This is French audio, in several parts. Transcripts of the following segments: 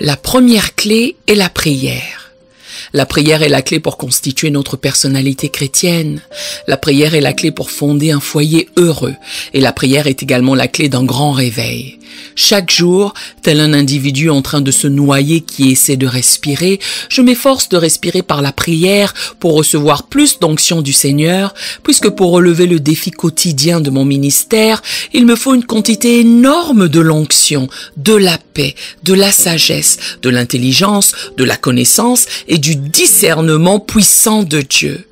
La première clé est la prière. La prière est la clé pour constituer notre personnalité chrétienne. La prière est la clé pour fonder un foyer heureux. Et la prière est également la clé d'un grand réveil. Chaque jour, tel un individu en train de se noyer qui essaie de respirer, je m'efforce de respirer par la prière pour recevoir plus d'onction du Seigneur, puisque pour relever le défi quotidien de mon ministère, il me faut une quantité énorme de l'onction, de la paix, de la sagesse, de l'intelligence, de la connaissance et du discernement puissant de Dieu.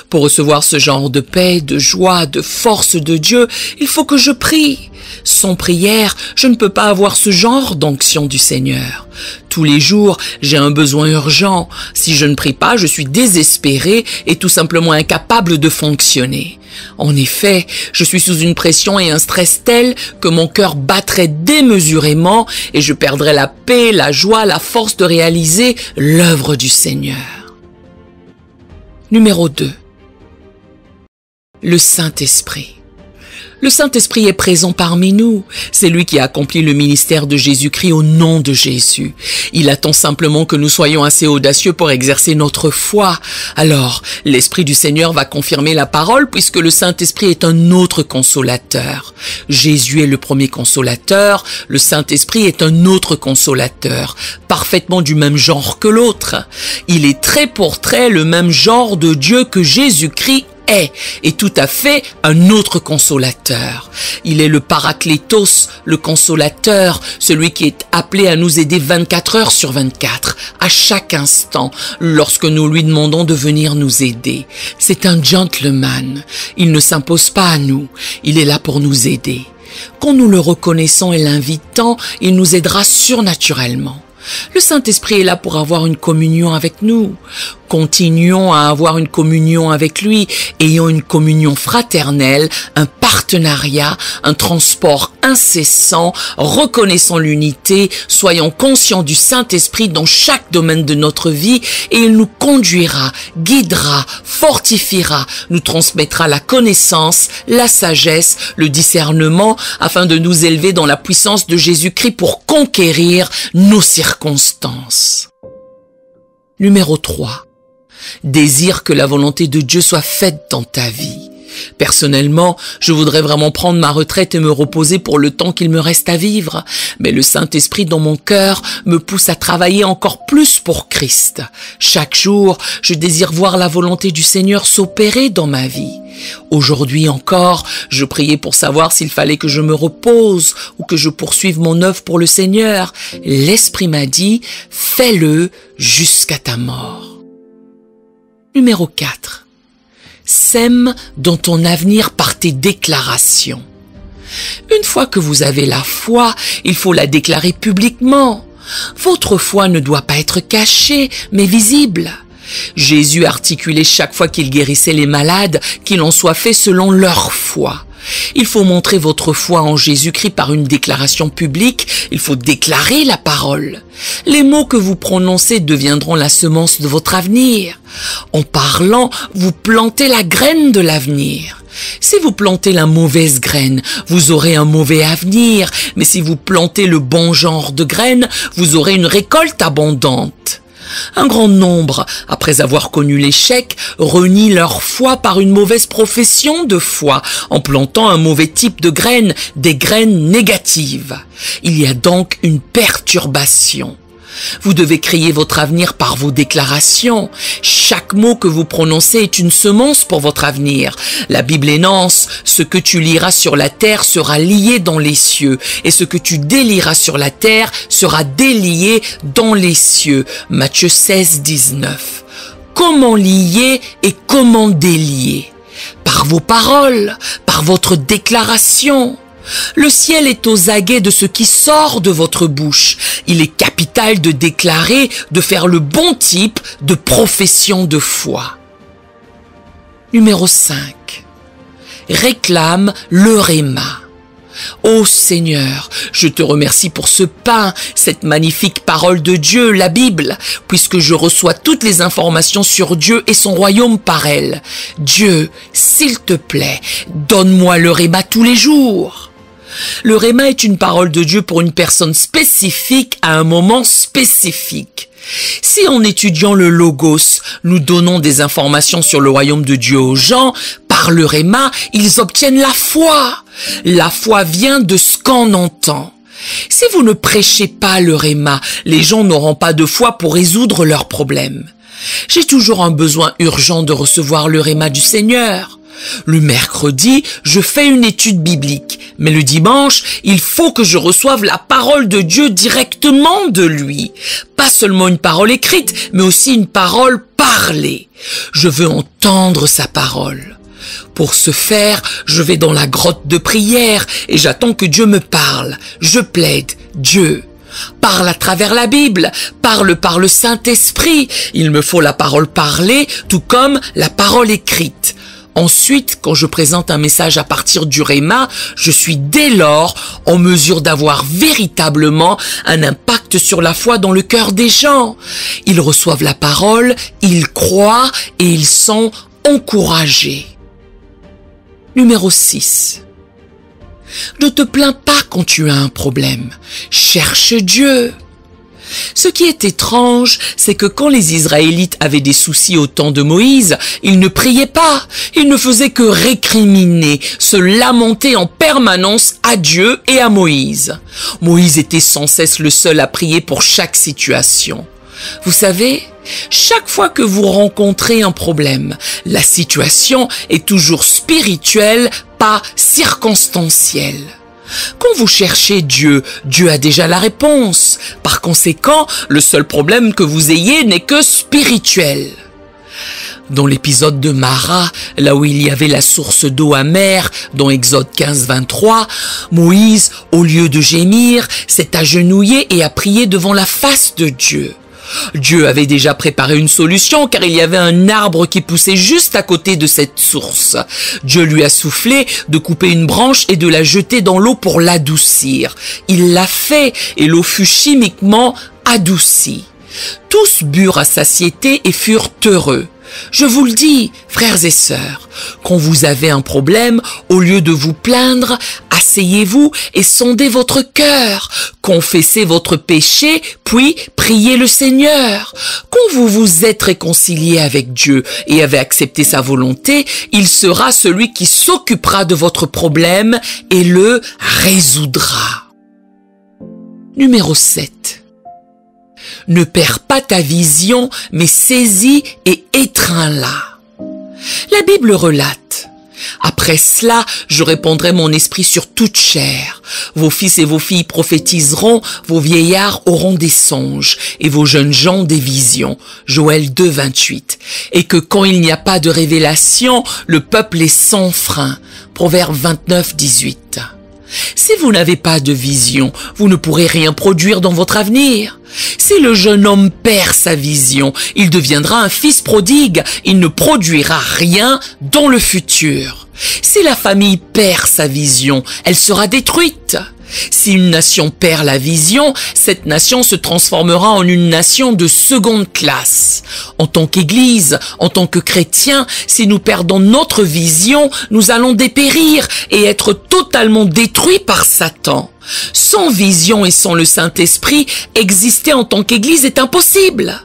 Pour recevoir ce genre de paix, de joie, de force de Dieu, il faut que je prie. Sans prière, je ne peux pas avoir ce genre d'onction du Seigneur. Tous les jours, j'ai un besoin urgent. Si je ne prie pas, je suis désespéré et tout simplement incapable de fonctionner. En effet, je suis sous une pression et un stress tel que mon cœur battrait démesurément et je perdrais la paix, la joie, la force de réaliser l'œuvre du Seigneur. Numéro 2. Le Saint-Esprit. Le Saint-Esprit est présent parmi nous. C'est lui qui a accompli le ministère de Jésus-Christ au nom de Jésus. Il attend simplement que nous soyons assez audacieux pour exercer notre foi. Alors, l'Esprit du Seigneur va confirmer la parole puisque le Saint-Esprit est un autre consolateur. Jésus est le premier consolateur, le Saint-Esprit est un autre consolateur, parfaitement du même genre que l'autre. Il est trait pour trait le même genre de Dieu que Jésus-Christ est tout à fait un autre consolateur. Il est le Paraklétos, le consolateur, celui qui est appelé à nous aider 24 heures sur 24, à chaque instant, lorsque nous lui demandons de venir nous aider. C'est un gentleman. Il ne s'impose pas à nous. Il est là pour nous aider. Quand nous le reconnaissons et l'invitant, il nous aidera surnaturellement. Le Saint-Esprit est là pour avoir une communion avec nous. Continuons à avoir une communion avec lui, ayons une communion fraternelle, un partenariat, un transport incessant, reconnaissons l'unité, soyons conscients du Saint-Esprit dans chaque domaine de notre vie et il nous conduira, guidera, fortifiera, nous transmettra la connaissance, la sagesse, le discernement afin de nous élever dans la puissance de Jésus-Christ pour conquérir nos circonstances. Numéro 3. Désire que la volonté de Dieu soit faite dans ta vie. Personnellement, je voudrais vraiment prendre ma retraite et me reposer pour le temps qu'il me reste à vivre. Mais le Saint-Esprit dans mon cœur me pousse à travailler encore plus pour Christ. Chaque jour, je désire voir la volonté du Seigneur s'opérer dans ma vie. Aujourd'hui encore, je priais pour savoir s'il fallait que je me repose ou que je poursuive mon œuvre pour le Seigneur. L'Esprit m'a dit, fais-le jusqu'à ta mort. Numéro 4. Sème dans ton avenir par tes déclarations. Une fois que vous avez la foi, il faut la déclarer publiquement. Votre foi ne doit pas être cachée, mais visible. Jésus articulait chaque fois qu'il guérissait les malades qu'il en soit fait selon leur foi. Il faut montrer votre foi en Jésus-Christ par une déclaration publique, il faut déclarer la parole. Les mots que vous prononcez deviendront la semence de votre avenir. En parlant, vous plantez la graine de l'avenir. Si vous plantez la mauvaise graine, vous aurez un mauvais avenir, mais si vous plantez le bon genre de graine, vous aurez une récolte abondante. Un grand nombre, après avoir connu l'échec, renient leur foi par une mauvaise profession de foi, en plantant un mauvais type de graines, des graines négatives. Il y a donc une perturbation. Vous devez créer votre avenir par vos déclarations. Chaque mot que vous prononcez est une semence pour votre avenir. La Bible énonce, ce que tu liras sur la terre sera lié dans les cieux, et ce que tu délieras sur la terre sera délié dans les cieux. Matthieu 16, 19. Comment lier et comment délier? Par vos paroles, par votre déclaration. Le ciel est aux aguets de ce qui sort de votre bouche. Il est capital de déclarer, de faire le bon type de profession de foi. Numéro 5. Réclame le réma. Ô Seigneur, je te remercie pour ce pain, cette magnifique parole de Dieu, la Bible, puisque je reçois toutes les informations sur Dieu et son royaume par elle. Dieu, s'il te plaît, donne-moi le réma tous les jours. Le réma est une parole de Dieu pour une personne spécifique à un moment spécifique. Si en étudiant le Logos, nous donnons des informations sur le royaume de Dieu aux gens, par le réma, ils obtiennent la foi. La foi vient de ce qu'on entend. Si vous ne prêchez pas le réma, les gens n'auront pas de foi pour résoudre leurs problèmes. J'ai toujours un besoin urgent de recevoir le réma du Seigneur. Le mercredi, je fais une étude biblique, mais le dimanche, il faut que je reçoive la parole de Dieu directement de lui. Pas seulement une parole écrite, mais aussi une parole parlée. Je veux entendre sa parole. Pour ce faire, je vais dans la grotte de prière et j'attends que Dieu me parle. Je plaide, Dieu, parle à travers la Bible, parle par le Saint-Esprit. Il me faut la parole parlée, tout comme la parole écrite. Ensuite, quand je présente un message à partir du réma, je suis dès lors en mesure d'avoir véritablement un impact sur la foi dans le cœur des gens. Ils reçoivent la parole, ils croient et ils sont encouragés. Numéro 6. Ne te plains pas quand tu as un problème. Cherche Dieu. Ce qui est étrange, c'est que quand les Israélites avaient des soucis au temps de Moïse, ils ne priaient pas, ils ne faisaient que récriminer, se lamenter en permanence à Dieu et à Moïse. Moïse était sans cesse le seul à prier pour chaque situation. Vous savez, chaque fois que vous rencontrez un problème, la situation est toujours spirituelle, pas circonstancielle. Quand vous cherchez Dieu, Dieu a déjà la réponse. Par conséquent, le seul problème que vous ayez n'est que spirituel. Dans l'épisode de Mara, là où il y avait la source d'eau amère, dans Exode 15, 23, Moïse, au lieu de gémir, s'est agenouillé et a prié devant la face de Dieu. Dieu avait déjà préparé une solution car il y avait un arbre qui poussait juste à côté de cette source. Dieu lui a soufflé de couper une branche et de la jeter dans l'eau pour l'adoucir. Il l'a fait et l'eau fut chimiquement adoucie. Tous burent à satiété et furent heureux. Je vous le dis, frères et sœurs, quand vous avez un problème, au lieu de vous plaindre, asseyez-vous et sondez votre cœur, confessez votre péché, puis priez le Seigneur. Quand vous vous êtes réconcilié avec Dieu et avez accepté sa volonté, il sera celui qui s'occupera de votre problème et le résoudra. Numéro 7. Ne perds pas ta vision, mais saisis et étreins-la. La Bible relate: après cela, je répandrai mon esprit sur toute chair. Vos fils et vos filles prophétiseront, vos vieillards auront des songes, et vos jeunes gens des visions. Joël 2, 28. Et que quand il n'y a pas de révélation, le peuple est sans frein. Proverbe 29, 18. Si vous n'avez pas de vision, vous ne pourrez rien produire dans votre avenir. Si le jeune homme perd sa vision, il deviendra un fils prodigue, il ne produira rien dans le futur. Si la famille perd sa vision, elle sera détruite. Si une nation perd la vision, cette nation se transformera en une nation de seconde classe. En tant qu'Église, en tant que chrétiens, si nous perdons notre vision, nous allons dépérir et être totalement détruits par Satan. Sans vision et sans le Saint-Esprit, exister en tant qu'Église est impossible.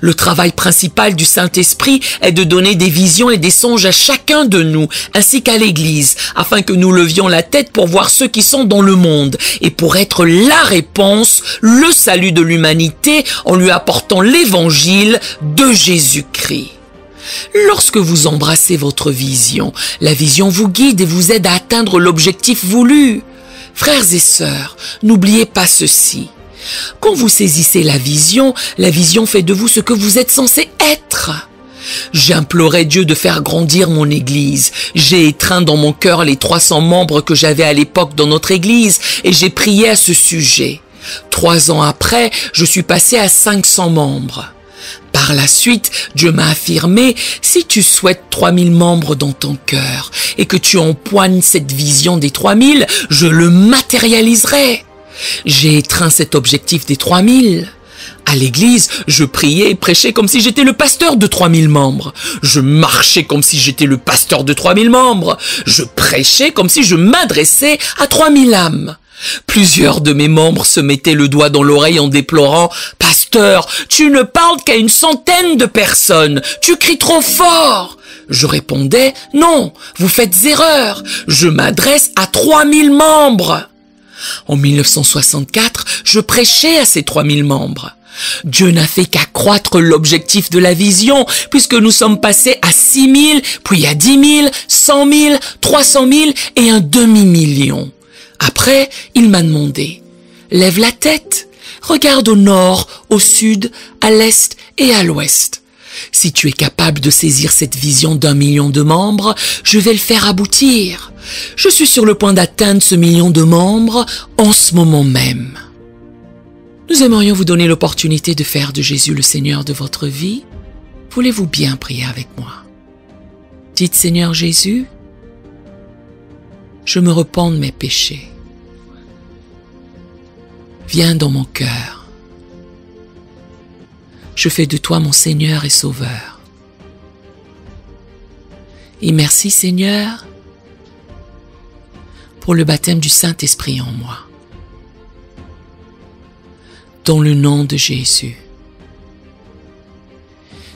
Le travail principal du Saint-Esprit est de donner des visions et des songes à chacun de nous, ainsi qu'à l'Église, afin que nous levions la tête pour voir ceux qui sont dans le monde et pour être la réponse, le salut de l'humanité en lui apportant l'évangile de Jésus-Christ. Lorsque vous embrassez votre vision, la vision vous guide et vous aide à atteindre l'objectif voulu. Frères et sœurs, n'oubliez pas ceci. Quand vous saisissez la vision fait de vous ce que vous êtes censé être. J'implorais Dieu de faire grandir mon église. J'ai étreint dans mon cœur les 300 membres que j'avais à l'époque dans notre église et j'ai prié à ce sujet. 3 ans après, je suis passé à 500 membres. Par la suite, Dieu m'a affirmé, si tu souhaites 3000 membres dans ton cœur et que tu empoignes cette vision des 3000, je le matérialiserai. J'ai étreint cet objectif des 3000. À l'église, je priais et prêchais comme si j'étais le pasteur de 3000 membres. Je marchais comme si j'étais le pasteur de 3000 membres. Je prêchais comme si je m'adressais à 3000 âmes. Plusieurs de mes membres se mettaient le doigt dans l'oreille en déplorant « Pasteur, tu ne parles qu'à une centaine de personnes. Tu cries trop fort !» Je répondais « Non, vous faites erreur. Je m'adresse à 3000 membres. » En 1964, je prêchais à ces 3000 membres. Dieu n'a fait qu'accroître l'objectif de la vision, puisque nous sommes passés à 6 000, puis à 10 000, 100 000, 300 000 et un demi-million. Après, il m'a demandé « Lève la tête, regarde au nord, au sud, à l'est et à l'ouest. Si tu es capable de saisir cette vision d'1 million de membres, je vais le faire aboutir. Je suis sur le point d'atteindre ce million de membres en ce moment même. » Nous aimerions vous donner l'opportunité de faire de Jésus le Seigneur de votre vie. Voulez-vous bien prier avec moi? Dites, Seigneur Jésus, je me repens de mes péchés. Viens dans mon cœur. Je fais de toi mon Seigneur et Sauveur. Et merci Seigneur pour le baptême du Saint-Esprit en moi. Dans le nom de Jésus.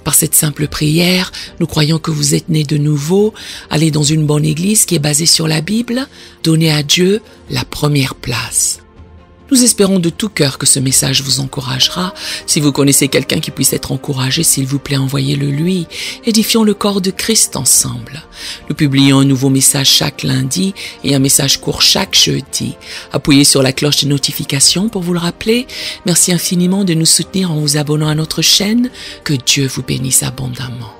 Par cette simple prière, nous croyons que vous êtes nés de nouveau, allez dans une bonne église qui est basée sur la Bible, donnez à Dieu la première place. Nous espérons de tout cœur que ce message vous encouragera. Si vous connaissez quelqu'un qui puisse être encouragé, s'il vous plaît, envoyez-le lui. Édifions le corps de Christ ensemble. Nous publions un nouveau message chaque lundi et un message court chaque jeudi. Appuyez sur la cloche de notification pour vous le rappeler. Merci infiniment de nous soutenir en vous abonnant à notre chaîne. Que Dieu vous bénisse abondamment.